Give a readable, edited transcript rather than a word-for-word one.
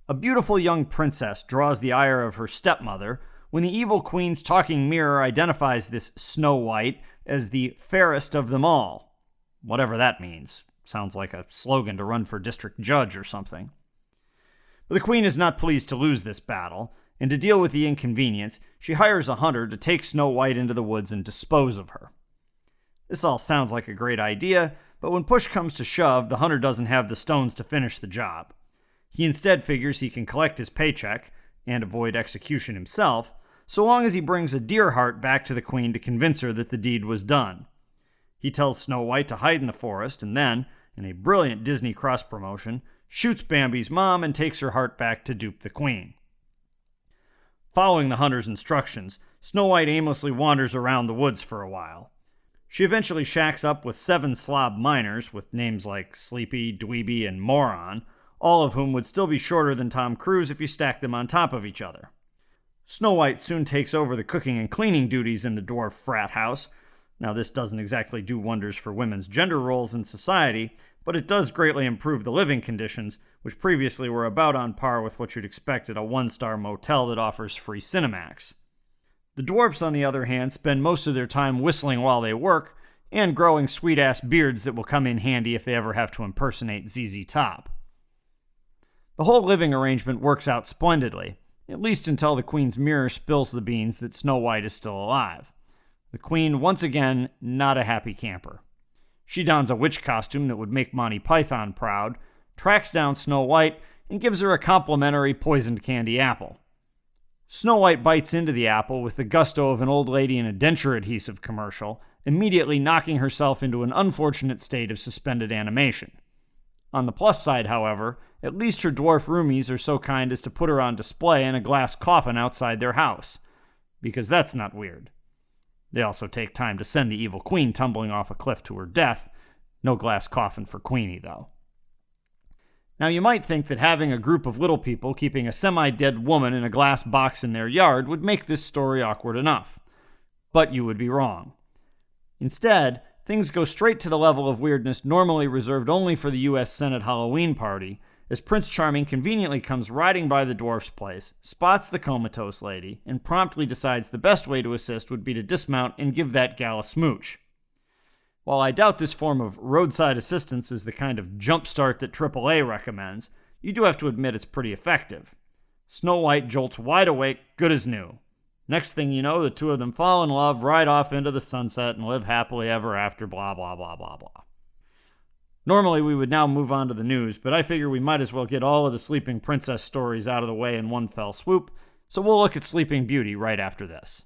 A beautiful young princess draws the ire of her stepmother when the evil queen's talking mirror identifies this Snow White as the fairest of them all. Whatever that means. Sounds like a slogan to run for district judge or something. But the queen is not pleased to lose this battle, and to deal with the inconvenience, she hires a hunter to take Snow White into the woods and dispose of her. This all sounds like a great idea, but when push comes to shove, the hunter doesn't have the stones to finish the job. He instead figures he can collect his paycheck, and avoid execution himself, so long as he brings a deer heart back to the queen to convince her that the deed was done. He tells Snow White to hide in the forest, and then, in a brilliant Disney cross-promotion, shoots Bambi's mom and takes her heart back to dupe the queen. Following the hunter's instructions, Snow White aimlessly wanders around the woods for a while. She eventually shacks up with 7 slob miners with names like Sleepy, Dweeby, and Moron, all of whom would still be shorter than Tom Cruise if you stacked them on top of each other. Snow White soon takes over the cooking and cleaning duties in the dwarf frat house. Now, this doesn't exactly do wonders for women's gender roles in society, but it does greatly improve the living conditions, which previously were about on par with what you'd expect at a 1-star motel that offers free Cinemax. The dwarfs, on the other hand, spend most of their time whistling while they work, and growing sweet-ass beards that will come in handy if they ever have to impersonate ZZ Top. The whole living arrangement works out splendidly, at least until the queen's mirror spills the beans that Snow White is still alive. The queen, once again, not a happy camper. She dons a witch costume that would make Monty Python proud, tracks down Snow White, and gives her a complimentary poisoned candy apple. Snow White bites into the apple with the gusto of an old lady in a denture adhesive commercial, immediately knocking herself into an unfortunate state of suspended animation. On the plus side, however, at least her dwarf roomies are so kind as to put her on display in a glass coffin outside their house. Because that's not weird. They also take time to send the evil queen tumbling off a cliff to her death. No glass coffin for Queenie, though. Now, you might think that having a group of little people keeping a semi-dead woman in a glass box in their yard would make this story awkward enough. But you would be wrong. Instead, things go straight to the level of weirdness normally reserved only for the U.S. Senate Halloween party, as Prince Charming conveniently comes riding by the dwarf's place, spots the comatose lady, and promptly decides the best way to assist would be to dismount and give that gal a smooch. While I doubt this form of roadside assistance is the kind of jumpstart that AAA recommends, you do have to admit it's pretty effective. Snow White jolts wide awake, good as new. Next thing you know, the two of them fall in love, ride off into the sunset, and live happily ever after, blah, blah, blah, blah, blah. Normally, we would now move on to the news, but I figure we might as well get all of the Sleeping Princess stories out of the way in one fell swoop, so we'll look at Sleeping Beauty right after this.